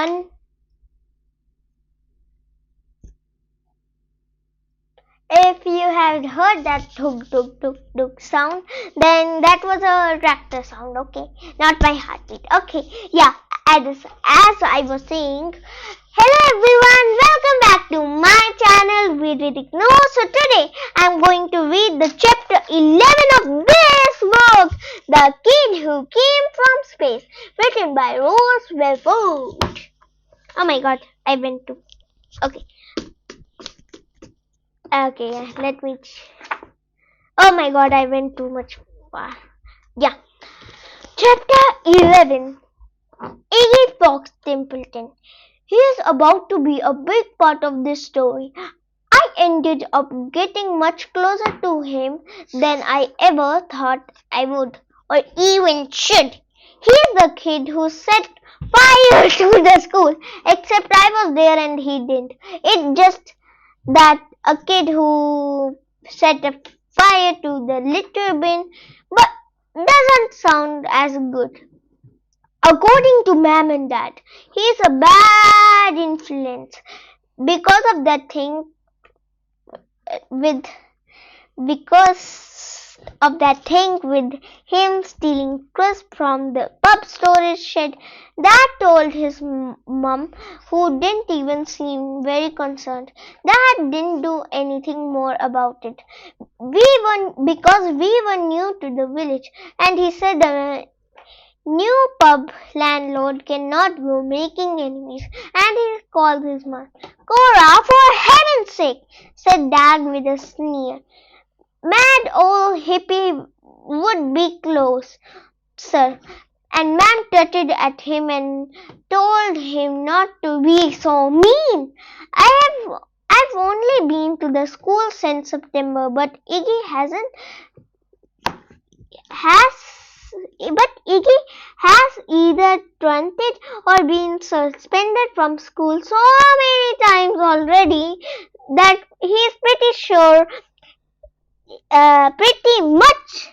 everyone. If you had heard that tuk tuk tuk tuk sound, then that was a tractor sound, okay? Not my heartbeat. Okay, yeah, as I was saying, hello everyone, welcome back to my channel. We read Iknoor. So today I'm going to read the chapter 11 of this book, The Kid Who Came from Space, written by Rose Welford. Oh my god, I went to. Okay, let me. Oh my god, I went too much far. Yeah. Chapter 11, Iggy Fox Templeton. He is about to be a big part of this story. I ended up getting much closer to him than I ever thought I would, or even should. He is the kid who set fire to the school, except I was there and he didn't. It's just that a kid who set a fire to the litter bin, but doesn't sound as good. According to Mom and Dad, he is a bad influence because of that thing with him stealing crisp from the pub storage shed. Dad told his mom, who didn't even seem very concerned. Dad didn't do anything more about it. Because we were new to the village, and he said the new pub landlord cannot go making enemies, and he called his mom. Cora, for heaven's sake, said Dad with a sneer. Mad old hippie would be close, sir. And Mom tutted at him and told him not to be so mean. I've only been to the school since September, but Iggy has either truanted or been suspended from school so many times already that he's pretty much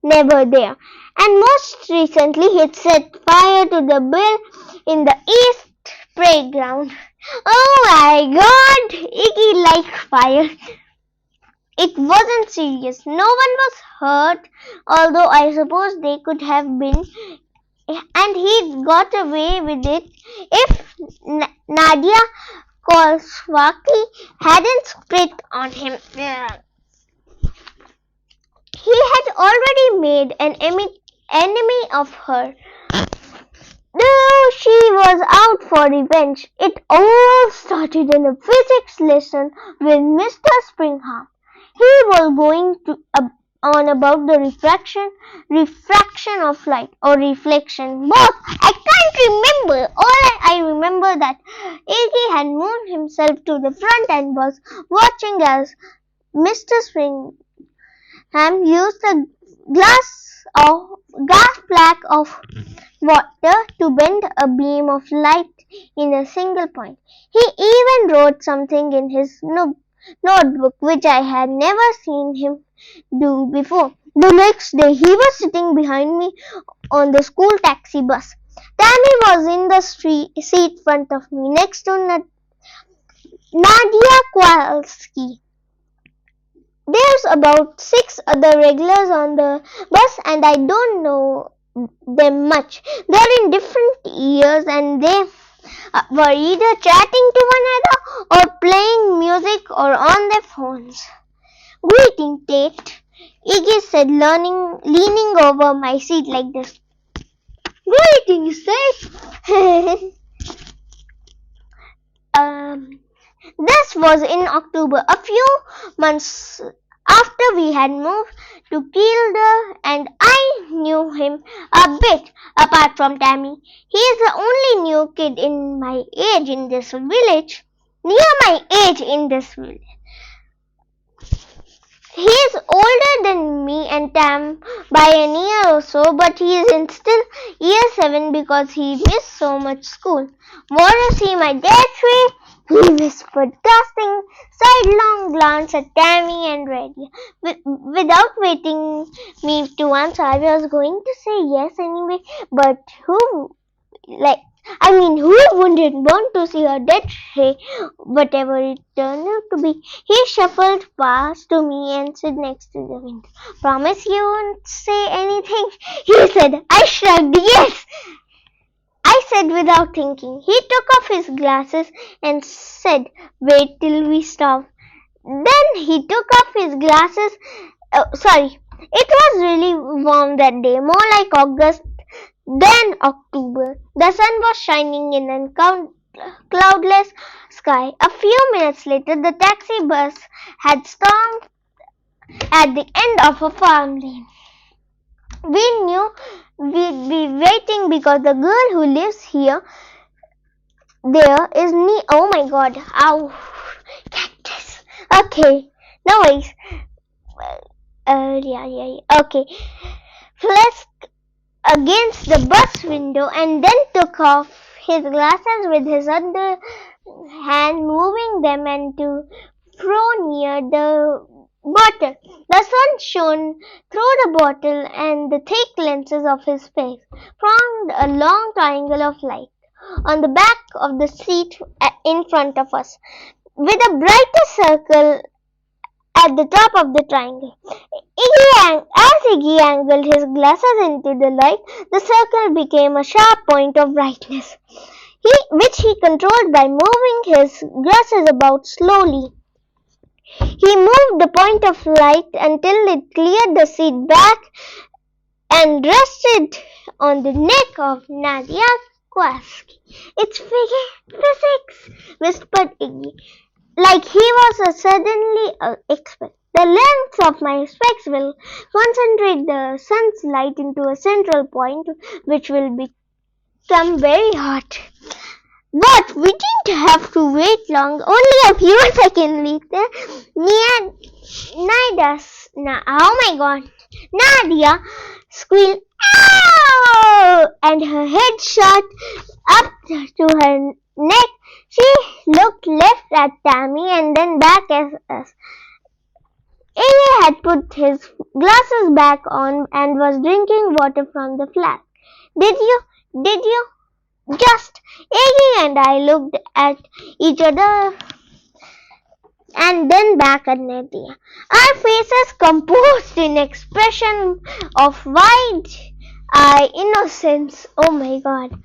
never there. And most recently he'd set fire to the bill in the east playground. Oh my god, Iggy liked fire. It wasn't serious. No one was hurt, although I suppose they could have been, and he got away with it if Nadia Kolswaki hadn't split on him. He had already made an enemy of her. Though she was out for revenge. It all started in a physics lesson with Mr. Springham. He was going on about the refraction of light, or reflection, both. I can't remember. I remember that Iggy had moved himself to the front and was watching as Mr. Springham used a glass plaque of water to bend a beam of light in a single point. He even wrote something in his notebook which I had never seen him do before. The next day he was sitting behind me on the school taxi bus. Tammy was in the seat front of me next to Nadia Kowalski. There's about 6 other regulars on the bus and I don't know them much. They're in different years and they were either chatting to one another or playing music or on their phones. Greeting, Tate, Iggy said, leaning over my seat like this. Greetings, Tate. This was in October, a few months after we had moved to Kildare, and I knew him a bit, apart from Tammy. He is the only new kid in my age in this village. Near my age in this village. He is older than me and Tam by a year or so, but he is in still year 7 because he missed so much school. Want to see my dad's face? He whispered, casting sidelong glance at Tammy and Reddy. Without waiting me to answer, I was going to say yes anyway, but I mean, who wouldn't want to see a dead tray, whatever it turned out to be? He shuffled past to me and stood next to the window. Promise you won't say anything? He said. I shrugged. Yes, I said without thinking. He took off his glasses and said, wait till we stop. Then he took off his glasses. Sorry, it was really warm that day, more like August than October. The sun was shining in a cloudless sky. A few minutes later, the taxi bus had stopped at the end of a farm lane. We knew we'd be waiting because the girl who lives there is oh my god, ow, cactus. Okay, no worries. Yeah. Okay, flexed against the bus window and then took off his glasses with his other hand, moving them and to fro near the bottle. The sun shone through the bottle and the thick lenses of his face formed a long triangle of light on the back of the seat in front of us, with a brighter circle at the top of the triangle. As Iggy angled his glasses into the light, the circle became a sharp point of brightness, which he controlled by moving his glasses about slowly. He moved the point of light until it cleared the seat back and rested on the neck of Nadia Kowalski. It's physics, whispered Iggy, like he was suddenly expert. The length of my specs will concentrate the sun's light into a central point, which will become very hot. But we didn't have to wait long. Only a few seconds later, Nadia squealed, "Ow!" and her head shot up to her neck. She looked left at Tammy and then back at us. Iggy had put his glasses back on and was drinking water from the flask. Did you? Just. Iggy and I looked at each other and then back at Nadia. Our faces composed in expression of wide-eyed innocence. Oh my god.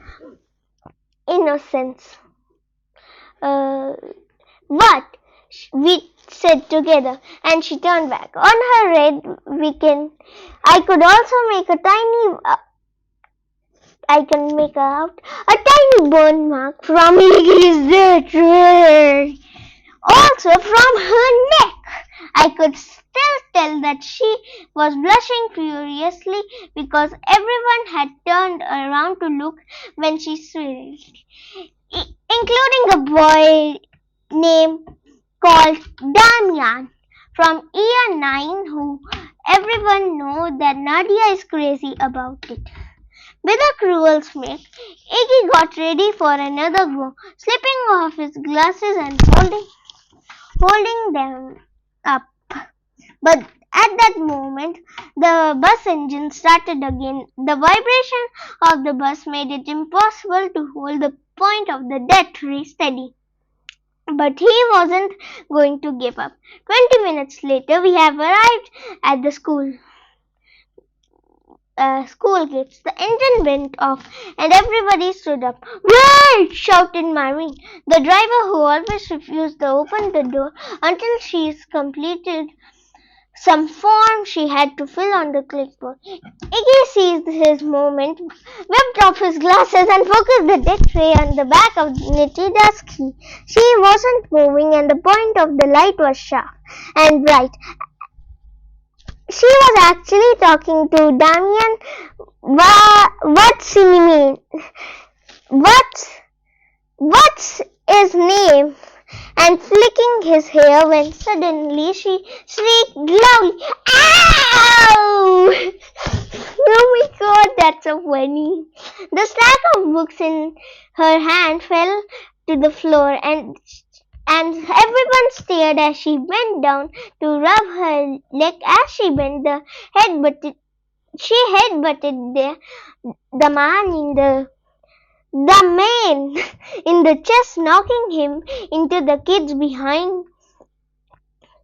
Innocence. What? We said together, and she turned back. On her red I could also make out a tiny burn mark from Iggy's dirt. Also from her neck. I could still tell that she was blushing furiously because everyone had turned around to look when she smiled, including a boy named called Damian from year 9 who everyone knows that Nadia is crazy about it. With a cruel smirk, Iggy got ready for another go, slipping off his glasses and holding them up. But at that moment, the bus engine started again. The vibration of the bus made it impossible to hold the point of the dead tree steady. But he wasn't going to give up. 20 minutes later, we have arrived at the school gates. The engine went off and everybody stood up. "Wait!" shouted Maureen, the driver who always refused to open the door until she's completed some form she had to fill on the clipboard. Iggy seized his moment, whipped off his glasses and focused the dead tray on the back of Nitida's key. She wasn't moving and the point of the light was sharp and bright. She was actually talking to Damien. What's he mean? What's his name? And flicking his hair when suddenly she shrieked loudly, "Ow!" Oh my god, that's so funny. The stack of books in her hand fell to the floor and everyone stared as she bent down to rub her leg. As she bent, she headbutted the man in the the man in the chest knocking him into the kids behind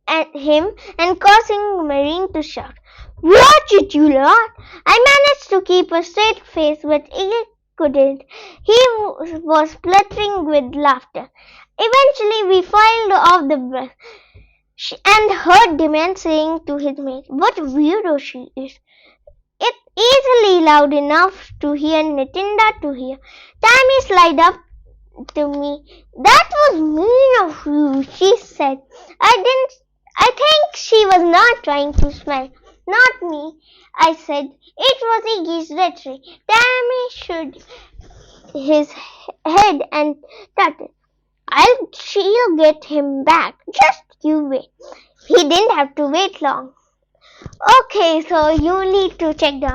at him and causing Marine to shout, "Watch it, you lot!" I managed to keep a straight face, but he couldn't. He was spluttering with laughter. Eventually, we filed off the bus and heard Demand saying to his mate, "What a weirdo she is." It easily loud enough to hear Nitinda to hear. Tammy slid up to me. "That was mean of you," she said. I think she was not trying to smile. "Not me," I said. "It was Iggy's rhetoric." Tammy shook his head and tutted. She'll get him back. Just you wait." He didn't have to wait long. Okay, so you need to check the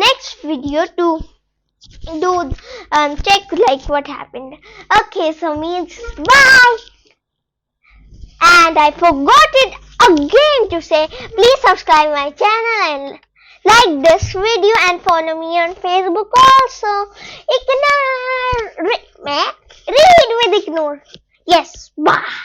next video to do check like what happened. Okay, so means bye. And I forgot it again to say, please subscribe my channel and like this video and follow me on Facebook also. Iknoor, read with Iknoor. Yes, bye.